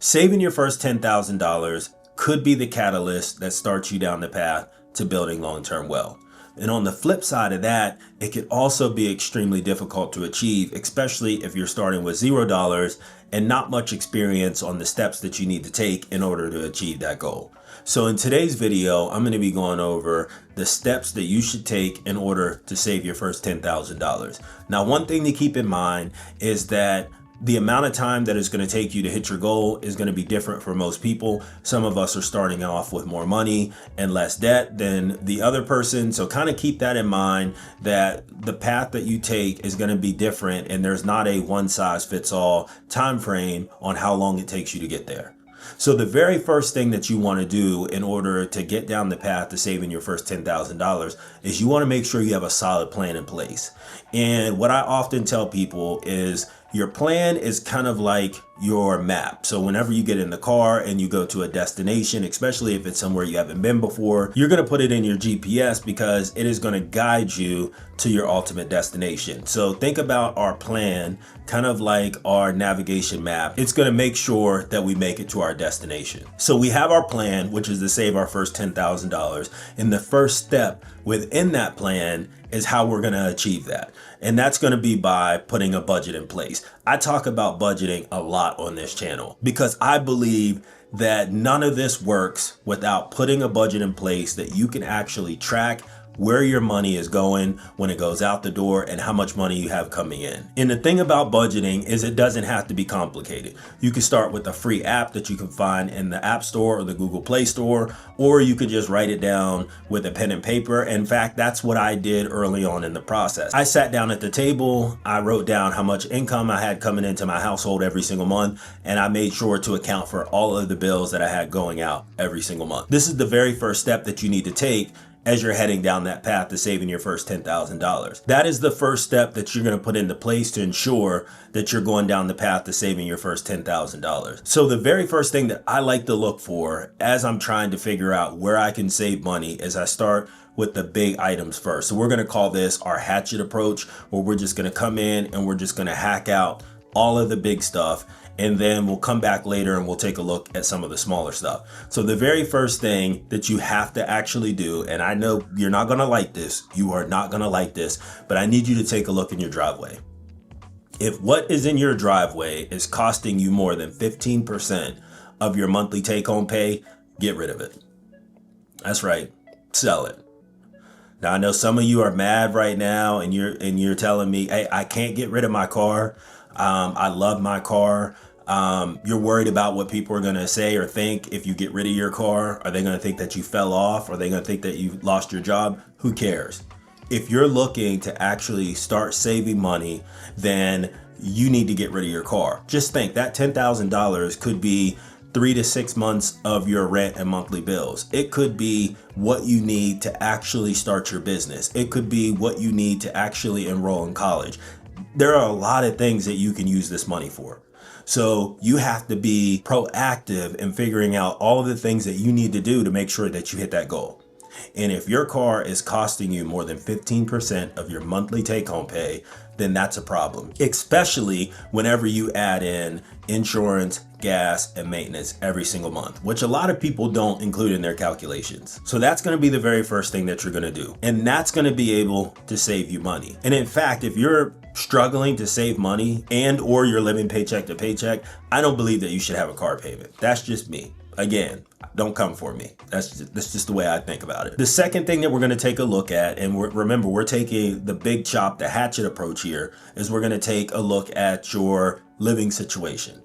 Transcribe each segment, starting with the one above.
Saving your first $10,000 could be the catalyst that starts you down the path to building long-term wealth. And on the flip side of that, it could also be extremely difficult to achieve, especially if you're starting with $0 and not much experience on the steps that you need to take in order to achieve that goal. So in today's video, I'm going to be going over the steps that you should take in order to save your first $10,000. Now, one thing to keep in mind is that the amount of time that it's going to take you to hit your goal is going to be different for most people. Some of us are starting off with more money and less debt than the other person. So kind of keep that in mind, that the path that you take is going to be different and there's not a one size fits all time frame on how long it takes you to get there. So the very first thing that you want to do in order to get down the path to saving your first $10,000 is you want to make sure you have a solid plan in place. And what I often tell people is your plan is kind of like your map. So whenever you get in the car and you go to a destination, especially if it's somewhere you haven't been before, you're going to put it in your GPS because it is going to guide you to your ultimate destination. So think about our plan kind of like our navigation map. It's going to make sure that we make it to our destination. So we have our plan, which is to save our first $10,000. And the first step within that plan is how we're going to achieve that. And that's going to be by putting a budget in place. I talk about budgeting a lot on this channel because I believe that none of this works without putting a budget in place that you can actually track where your money is going when it goes out the door and how much money you have coming in. And the thing about budgeting is it doesn't have to be complicated. You can start with a free app that you can find in the App Store or the Google Play Store, or you could just write it down with a pen and paper. In fact, that's what I did early on in the process. I sat down at the table, I wrote down how much income I had coming into my household every single month, and I made sure to account for all of the bills that I had going out every single month. This is the very first step that you need to take as you're heading down that path to saving your first $10,000. That is the first step that you're going to put into place to ensure that you're going down the path to saving your first $10,000. So the very first thing that I like to look for as I'm trying to figure out where I can save money is I start with the big items first. So we're going to call this our hatchet approach, where we're just going to come in and we're just going to hack out all of the big stuff, and then we'll come back later and we'll take a look at some of the smaller stuff. So the very first thing that you have to actually do, and I know you're not gonna like this, you are not gonna like this, but I need you to take a look in your driveway. If what is in your driveway is costing you more than 15% of your monthly take-home pay, get rid of it. That's right, sell it. Now I know some of you are mad right now and you're telling me, hey, I can't get rid of my car. I love my car. You're worried about what people are going to say or think if you get rid of your car. Are they going to think that you fell off? Are they going to think that you lost your job? Who cares? If you're looking to actually start saving money, then you need to get rid of your car. Just think that $10,000 could be 3 to 6 months of your rent and monthly bills. It could be what you need to actually start your business. It could be what you need to actually enroll in college. There are a lot of things that you can use this money for. So you have to be proactive in figuring out all of the things that you need to do to make sure that you hit that goal. And if your car is costing you more than 15% of your monthly take-home pay, then that's a problem, especially whenever you add in insurance, gas, and maintenance every single month, which a lot of people don't include in their calculations. So that's going to be the very first thing that you're going to do. And that's going to be able to save you money. And in fact, if you're struggling to save money and or you're living paycheck to paycheck, I don't believe that you should have a car payment. That's just me. Again, don't come for me. That's just the way I think about it. The second thing that we're going to take a look at, and remember, we're taking the big chop, the hatchet approach here, is we're going to take a look at your living situation.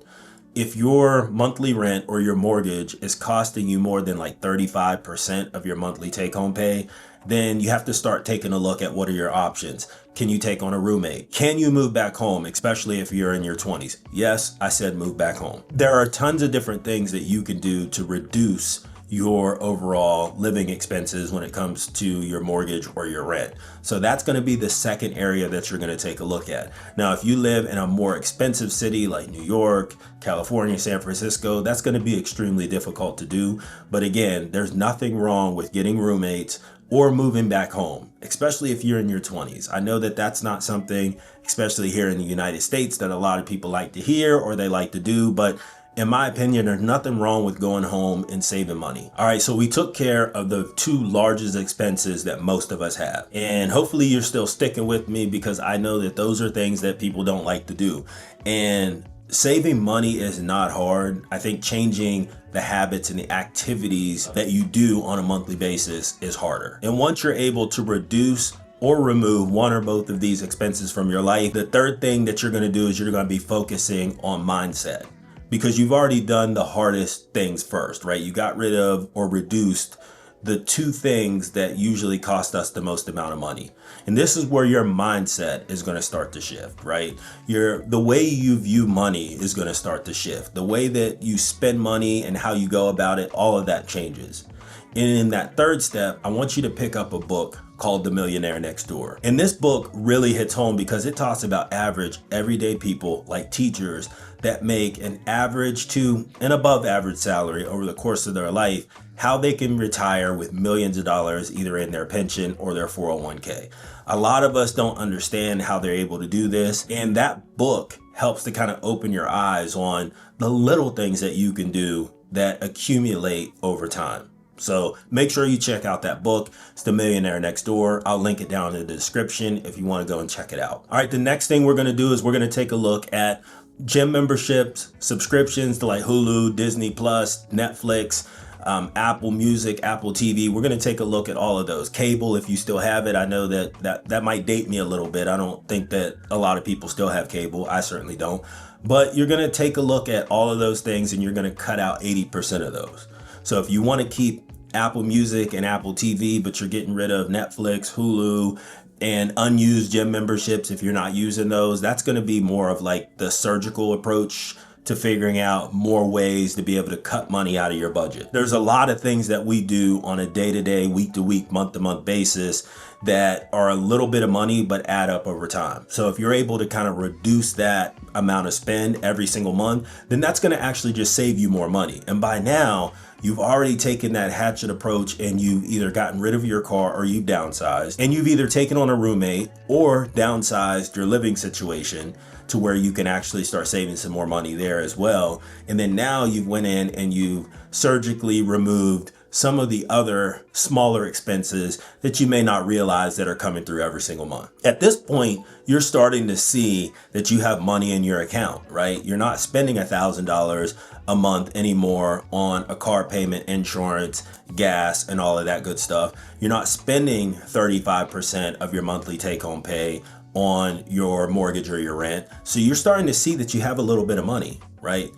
If your monthly rent or your mortgage is costing you more than like 35% of your monthly take-home pay, then you have to start taking a look at what are your options. Can you take on a roommate? Can you move back home, especially if you're in your 20s? Yes, I said move back home. There are tons of different things that you can do to reduce your overall living expenses when it comes to your mortgage or your rent. So that's going to be the second area that you're going to take a look at. Now, if you live in a more expensive city like New York, California, San Francisco, that's going to be extremely difficult to do. But again, there's nothing wrong with getting roommates or moving back home, especially if you're in your 20s. I know that that's not something, especially here in the United States, that a lot of people like to hear or they like to do, but in my opinion, there's nothing wrong with going home and saving money. All right, so we took care of the two largest expenses that most of us have. And hopefully you're still sticking with me, because I know that those are things that people don't like to do. And saving money is not hard. I think changing the habits and the activities that you do on a monthly basis is harder. And once you're able to reduce or remove one or both of these expenses from your life, the third thing that you're going to do is you're going to be focusing on mindset. Because you've already done the hardest things first, right? You got rid of or reduced the two things that usually cost us the most amount of money. And this is where your mindset is going to start to shift, right? The way you view money is going to start to shift. The way that you spend money and how you go about it, all of that changes. And in that third step, I want you to pick up a book called The Millionaire Next Door. And this book really hits home because it talks about average, everyday people like teachers that make an average to an above average salary over the course of their life, how they can retire with millions of dollars either in their pension or their 401k. A lot of us don't understand how they're able to do this, and that book helps to kind of open your eyes on the little things that you can do that accumulate over time. So make sure you check out that book. It's The Millionaire Next Door. I'll link it down in the description if you want to go and check it out. All right, the next thing we're going to do is we're going to take a look at gym memberships, subscriptions to like Hulu, Disney Plus, Netflix, Apple Music, Apple TV. We're going to take a look at all of those. Cable, if you still have it. I know that might date me a little bit. I don't think that a lot of people still have cable. I certainly don't. But you're going to take a look at all of those things and you're going to cut out 80% of those. So if you want to keep Apple Music and Apple TV, but you're getting rid of Netflix, Hulu, and unused gym memberships, if you're not using those, that's going to be more of like the surgical approach to figuring out more ways to be able to cut money out of your budget. There's a lot of things that we do on a day-to-day, week-to-week, month-to-month basis that are a little bit of money but add up over time. So if you're able to kind of reduce that amount of spend every single month, then that's going to actually just save you more money. And by now, you've already taken that Hatchet approach and you've either gotten rid of your car or you've downsized, and you've either taken on a roommate or downsized your living situation to where you can actually start saving some more money there as well. And then now you've went in and you've surgically removed some of the other smaller expenses that you may not realize that are coming through every single month. At this point, you're starting to see that you have money in your account, right? You're not spending $1,000 a month anymore on a car payment, insurance, gas, and all of that good stuff. You're not spending 35% of your monthly take-home pay on your mortgage or your rent. So you're starting to see that you have a little bit of money, right?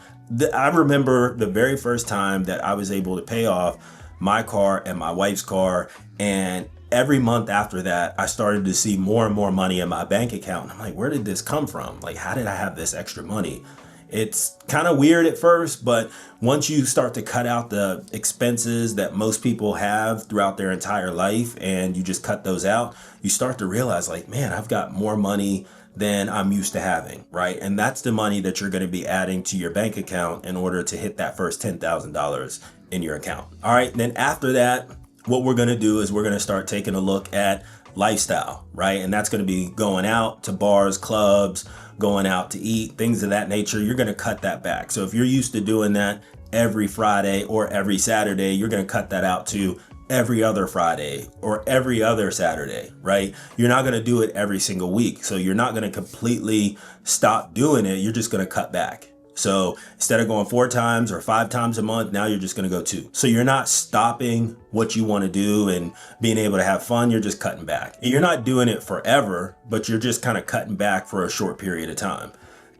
I remember the very first time that I was able to pay off my car and my wife's car, and every month after that, I started to see more and more money in my bank account. I'm like, where did this come from? Like, how did I have this extra money? It's kind of weird at first, but once you start to cut out the expenses that most people have throughout their entire life and you just cut those out, you start to realize like, man, I've got more money than I'm used to having, right? And that's the money that you're going to be adding to your bank account in order to hit that first $10,000 in your account. All right, then after that, what we're going to do is we're going to start taking a look at lifestyle, right? And that's going to be going out to bars, clubs, going out to eat, things of that nature. You're going to cut that back. So if you're used to doing that every Friday or every Saturday, you're going to cut that out to every other Friday or every other Saturday, right? You're not going to do it every single week. So you're not going to completely stop doing it. You're just going to cut back. So instead of going 4 times or 5 times a month, now you're just going to go 2. So you're not stopping what you want to do and being able to have fun. You're just cutting back. And you're not doing it forever, but you're just kind of cutting back for a short period of time.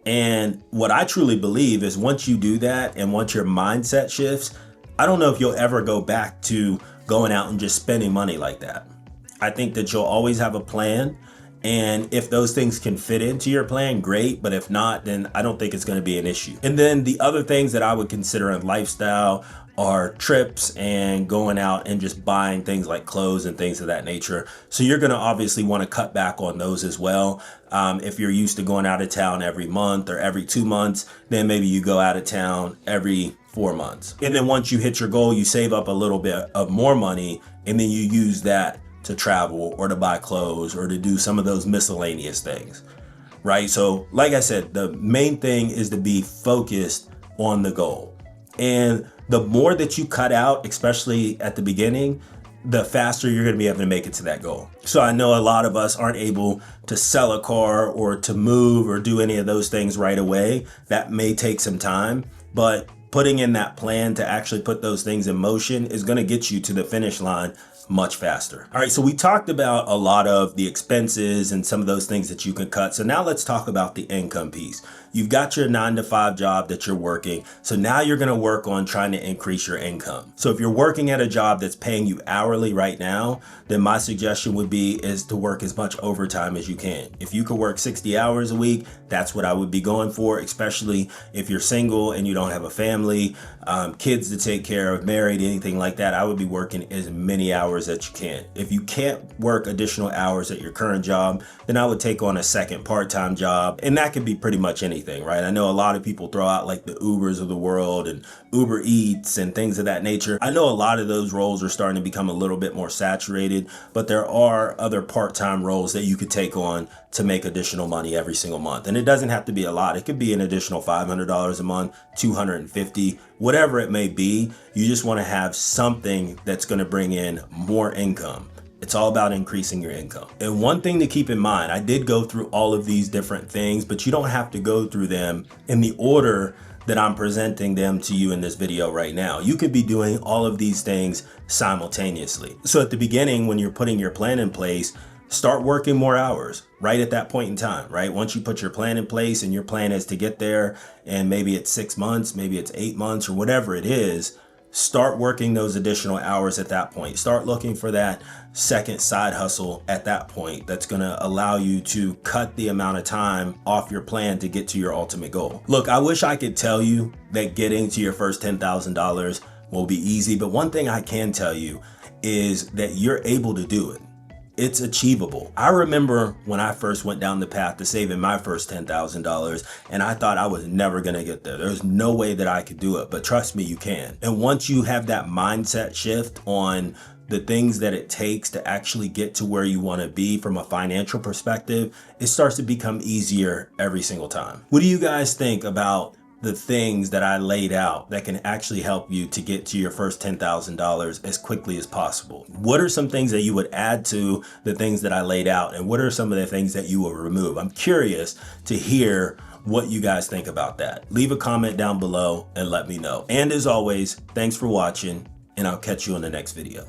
And what I truly believe is once you do that and once your mindset shifts, I don't know if you'll ever go back to going out and just spending money like that. I think that you'll always have a plan. And if those things can fit into your plan, great. But if not, then I don't think it's going to be an issue. And then the other things that I would consider in lifestyle are trips and going out and just buying things like clothes and things of that nature. So you're going to obviously want to cut back on those as well. If you're used to going out of town every month or every 2 months, then maybe you go out of town every 4 months. And then once you hit your goal, you save up a little bit of more money and then you use that to travel or to buy clothes or to do some of those miscellaneous things, right? So like I said, the main thing is to be focused on the goal. And the more that you cut out, especially at the beginning, the faster you're going to be able to make it to that goal. So I know a lot of us aren't able to sell a car or to move or do any of those things right away. That may take some time, but putting in that plan to actually put those things in motion is going to get you to the finish line much faster. All right, so we talked about a lot of the expenses and some of those things that you can cut. So now let's talk about the income piece. You've got your 9-to-5 job that you're working. So now you're going to work on trying to increase your income. So if you're working at a job that's paying you hourly right now, then my suggestion would be is to work as much overtime as you can. If you could work 60 hours a week, that's what I would be going for, especially if you're single and you don't have a family, kids to take care of, married, anything like that. I would be working as many hours that you can. If you can't work additional hours at your current job, then I would take on a second part-time job, and that could be pretty much anything, right? I know a lot of people throw out like the Ubers of the world and Uber Eats and things of that nature. I know a lot of those roles are starting to become a little bit more saturated, but there are other part-time roles that you could take on to make additional money every single month. And it doesn't have to be a lot. It could be an additional $500 a month, $250, whatever it may be. You just want to have something that's going to bring in more income. It's all about increasing your income. And one thing to keep in mind, I did go through all of these different things, but you don't have to go through them in the order that I'm presenting them to you in this video right now. You could be doing all of these things simultaneously. So at the beginning, when you're putting your plan in place, start working more hours right at that point in time, right? Once you put your plan in place and your plan is to get there, and maybe it's 6 months, maybe it's 8 months or whatever it is, start working those additional hours at that point. Start looking for that second side hustle at that point that's gonna allow you to cut the amount of time off your plan to get to your ultimate goal. Look, I wish I could tell you that getting to your first $10,000 will be easy, but one thing I can tell you is that you're able to do it. It's achievable. I remember when I first went down the path to saving my first $10,000, and I thought I was never gonna get there. There's no way that I could do it, but trust me, you can. And once you have that mindset shift on the things that it takes to actually get to where you wanna be from a financial perspective, it starts to become easier every single time. What do you guys think about the things that I laid out that can actually help you to get to your first $10,000 as quickly as possible? What are some things that you would add to the things that I laid out, and what are some of the things that you will remove? I'm curious to hear what you guys think about that. Leave a comment down below and let me know. And as always, thanks for watching, and I'll catch you in the next video.